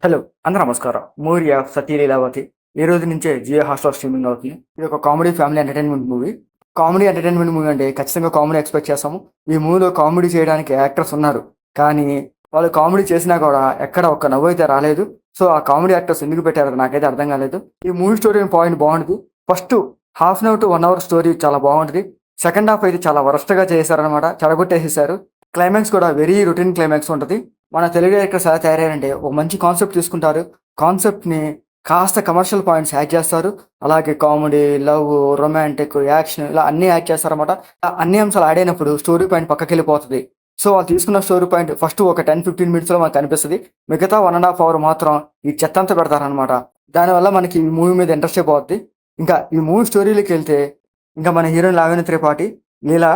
Hello అందరూ నమస్కారం. Movie of సతీ లీలావతి ఈ రోజు నుంచే జియో హాట్‌స్టార్ స్ట్రీమింగ్ అవుతుంది. ఇది ఒక comedy family entertainment movie. Comedy entertainment movie అంటే ఖచ్చితంగా కామెడీ ఎక్స్పెక్ట్ చేస్తాము. ఈ మూవీలో కామెడీ చేయడానికి యాక్టర్స్ ఉన్నారు. కానీ వాళ్ళు కామెడీ చేసినా కూడా ఎక్కడ ఒక్క నవ్వు అయితే రాలేదు. సో ఆ కామెడీ యాక్టర్స్ ఎందుకు పెట్టారో నాకైతే అర్థం కాలేదు. ఈ మూవీ స్టోరీ పాయింట్ బాగుంటుంది. First half an hour to 1 hour story చాలా బాగుంటుంది. సెకండ్ హాఫ్ అయితే చాలా వరస్ట్‌గా చేశారనమాట. చెడగొట్టేసేసారు. క్లైమాక్స్ కూడా వెరీ రొటీన్ క్లైమాక్స్ ఉంటుంది. మన తెలుగు డైరెక్టర్స్ ఎలా తయారయ్యారంటే ఒక మంచి కాన్సెప్ట్ తీసుకుంటారు. కాన్సెప్ట్‌ని కాస్త కమర్షియల్ పాయింట్స్ యాడ్ చేస్తారు. అలాగే కామెడీ, లవ్, రొమాంటిక్, యాక్షన్ ఇలా అన్నీ యాడ్ చేస్తారనమాట. అన్ని అంశాలు యాడ్ అయినప్పుడు స్టోరీ పాయింట్ పక్కకెళ్ళిపోతది. సో వాళ్ళు తీసుకున్న స్టోరీ పాయింట్ ఫస్ట్ ఒక 10-15 మినిట్స్‌లో మనకు కనిపిస్తది. మిగతా 1 ½ అవర్ మాత్రం ఈ చెత్తంతా పెడతారనమాట. దానివల్ల మనకి ఈ మూవీ మీద ఇంట్రెస్టే పోద్ది. ఇంకా ఈ మూవీ స్టోరీలోకి వెళ్తే ఇంకా మన హీరోయిన్ లావణ్య త్రిపాఠి లీలా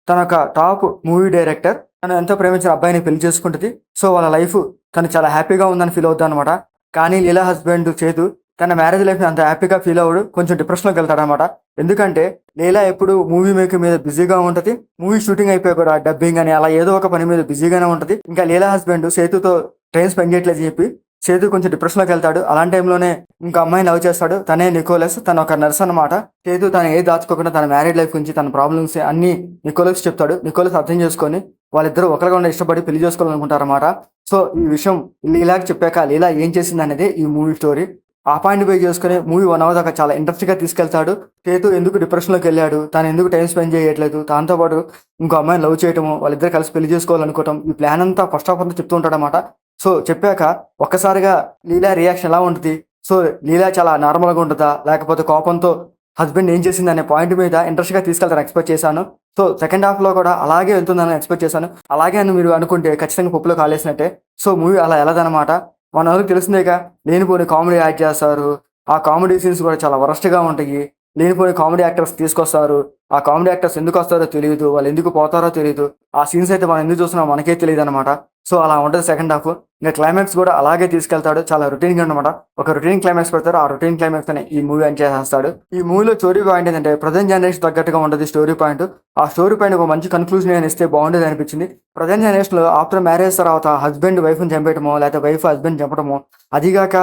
తన ఒక టాప్ మూవీ డైరెక్టర్. తను ఎంతో ప్రేమించిన అబ్బాయిని పెళ్లి చేసుకుంటుంది. సో వాళ్ళ లైఫ్ తను చాలా హ్యాపీగా ఉందని ఫీల్ అవుతుంది అనమాట. కానీ లీలా హస్బెండ్ చేతు తన మ్యారేజ్ లైఫ్ని అంత హ్యాపీగా ఫీల్ అవ్వడు. కొంచెం డిప్రెషన్లోకి వెళ్తాడనమాట. ఎందుకంటే లీలా ఎప్పుడు మూవీ మేకింగ్ మీద బిజీగా ఉంటుంది. మూవీ షూటింగ్ అయిపోయి కూడా డబ్బింగ్ అని అలా ఏదో ఒక పని మీద బిజీగానే ఉంటుంది. ఇంకా లీలా హస్బెండ్ సేతుతో టైం స్పెండ్ చేయట్లేదు చెప్పి సేతు కొంచెం డిప్రెషన్లోకి వెళ్తాడు. అలాంటి టైంలోనే ఇంకా అమ్మాయిని లవ్ చేస్తాడు. తనే నికోలస్. తను ఒక నర్స్ అనమాట. సేతు తను ఏది దాచుకోకుండా తన మ్యారేజ్ లైఫ్ గురించి తన ప్రాబ్లమ్స్ అన్ని నికోలస్ చెప్తాడు. నికోలస్ అర్థం చేసుకొని వాళ్ళిద్దరూ ఒకరిగా ఇష్టపడి పెళ్లి చేసుకోవాలనుకుంటారన్నమాట. సో ఈ విషయం లీలాకి చెప్పాక లీలా ఏం చేసింది అనేది ఈ మూవీ స్టోరీ. ఆ పాయింట్ బై చేసుకుని మూవీ 1 అవర్ దాకా చాలా ఇంట్రెస్ట్గా తీసుకెళ్తాడు. సేతు ఎందుకు డిప్రెషన్లోకి వెళ్ళాడు, తను ఎందుకు టైం స్పెండ్ చేయట్లేదు, దాంతో పాటు ఇంకో అమ్మాయిని లవ్ చేయటము, వాళ్ళిద్దరు కలిసి పెళ్లి చేసుకోవాలనుకోవటం, ఈ ప్లాన్ అంతా ఫస్ట్ ఆఫ్ అంతా చెప్తూ ఉంటాడనమాట. సో చెప్పాక ఒక్కసారిగా లీలా రియాక్షన్ ఎలా ఉంటుంది, సో లీలా చాలా నార్మల్గా ఉంటుందా లేకపోతే కోపంతో హస్బెండ్ ఏం చేసింది అనే పాయింట్ మీద ఇంట్రెస్ట్గా తీసుకెళ్తాను ఎక్స్పెక్ట్ చేశాను. సో సెకండ్ హాఫ్లో కూడా అలాగే వెళ్తుందని ఎక్స్పెక్ట్ చేశాను. అలాగే అని మీరు అనుకుంటే ఖచ్చితంగా పప్పులో కాలేసినట్టే. సో మూవీ అలా వెళ్ళదనమాట. మన వాళ్ళకి తెలిసిందేగా, లేనిపోని కామెడీ యాడ్ చేస్తారు. ఆ కామెడీ సీన్స్ కూడా చాలా వరస్ట్గా ఉంటాయి. లేనిపోని కామెడీ యాక్టర్స్ తీసుకొస్తారు. ఆ కామెడీ యాక్టర్స్ ఎందుకు వస్తారో తెలియదు, వాళ్ళు ఎందుకు పోతారో తెలియదు. ఆ సీన్స్ అయితే మనం ఎందుకు చూస్తున్నాం మనకే తెలియదు అనమాట. సో అలా ఉంటుంది సెకండ్ హాఫ్. ఇంకా క్లైమాక్స్ కూడా అలాగే తీసుకెళ్తాడు. చాలా రొటీన్గా అనమాట. ఒక రొటీన్ క్లైమాక్స్ పెడతారు. ఆ రొటీన్ క్లైమాక్స్ అని ఈ మూవీ ఎండ్ చేసేస్తాడు. ఈ మూవీలో స్టోరీ పాయింట్ ఏంటంటే ప్రజెంట్ జనరేషన్ తగ్గట్టుగా ఉంటుంది స్టోరీ పాయింట్. ఆ స్టోరీ పాయింట్ ఒక మంచి కన్క్లూజన్ అని ఇస్తే బాగుండేది అనిపించింది. ప్రజెంట్ జనరేషన్లో ఆఫ్టర్ మ్యారేజ్ తర్వాత హస్బెండ్ వైఫ్ని చంపేయటమో లేకపోతే వైఫ్ హస్బెండ్ చంపడమో, అదిగాక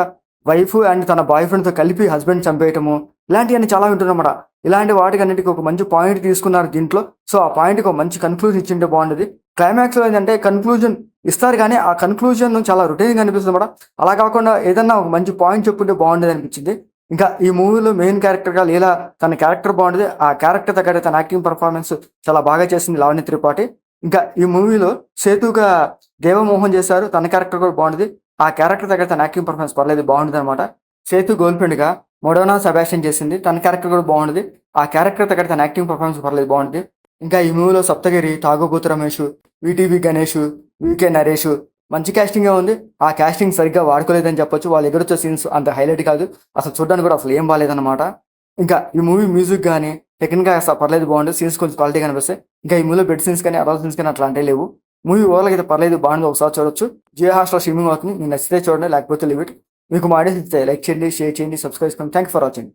వైఫ్ అండ్ తన బాయ్ ఫ్రెండ్తో కలిపి హస్బెండ్ చంపేయటము, ఇలాంటివన్నీ చాలా ఉంటుందన్నమాట. ఇలాంటి వాటికన్నిటికీ ఒక మంచి పాయింట్ తీసుకున్నారు దీంట్లో. సో ఆ పాయింట్కి ఒక మంచి కన్క్లూజన్ ఇచ్చింటే బాగుండేది. క్లైమాక్స్లో ఏంటంటే కన్క్లూజన్ ఇస్తారు కానీ ఆ కన్క్లూజన్ చాలా రొటీన్గా అనిపిస్తుంది అన్నమాట. అలా కాకుండా ఏదన్నా ఒక మంచి పాయింట్ చెప్పుంటే బాగుండేది అనిపించింది. ఇంకా ఈ మూవీలో మెయిన్ క్యారెక్టర్గా లీలా తన క్యారెక్టర్ బాగుండేది. ఆ క్యారెక్టర్ తగ్గట్టు తన యాక్టింగ్ పర్ఫార్మెన్స్ చాలా బాగా చేసింది లావణ్య త్రిపాఠి. ఇంకా ఈ మూవీలో సేతుగా దేవమోహన్ చేశారు. తన క్యారెక్టర్ కూడా బాగుండేది. ఆ క్యారెక్టర్ దగ్గర తన యాక్టింగ్ పర్ఫార్మెన్స్ పర్లేదు, బాగుంటుంది అనమాట. సేతు గర్ల్ ఫ్రెండ్గా మొడోనా సెబాస్టియన్ చేసింది. తన క్యారెక్టర్ కూడా బాగుంటుంది. ఆ క్యారెక్టర్ దగ్గర తన యాక్టింగ్ పర్ఫార్మెన్స్ పర్లేదు, బాగుంటుంది. ఇంకా ఈ మూవీలో సప్తగిరి, తాగుబోతు రమేష్, విటీవీ గణేష్, వికే నరేష్ మంచి క్యాస్టింగే ఉంది. ఆ క్యాస్టింగ్ సరిగ్గా వాడుకోలేదని చెప్పొచ్చు. వాళ్ళ ఎదురొచ్చే సీన్స్ అంత హైలైట్ కాదు. అసలు చూడడానికి కూడా అసలు ఏం బాగాలేదన్నమాట. ఇంకా ఈ మూవీ మ్యూజిక్ కానీ టెక్నిక్గా అసలు పర్లేదు, బాగుంటుంది. సీన్స్ కొంచెం క్వాలిటీ కనిపిస్తాయి. ఇంకా ఈ మూవీలో బెడ్ సీన్స్ కానీ అడల్ సీన్స్ కానీ అట్లాంటివి లేవు. మూవీ ఓవర్గా అయితే పర్లేదు, బాగుంది. ఒకసారి చూడొచ్చు. జియో హాట్‌స్టార్ స్ట్రీమింగ్ అవుతుంది. మీకు నచ్చితే చూడండి, లేకపోతే లిమిట్. మీకు మా ఆడియన్స్ ఇస్తే లైక్ చేయండి, షేర్ చేయండి, సబ్స్క్రైబ్ చేసుకోండి. Thank for watching.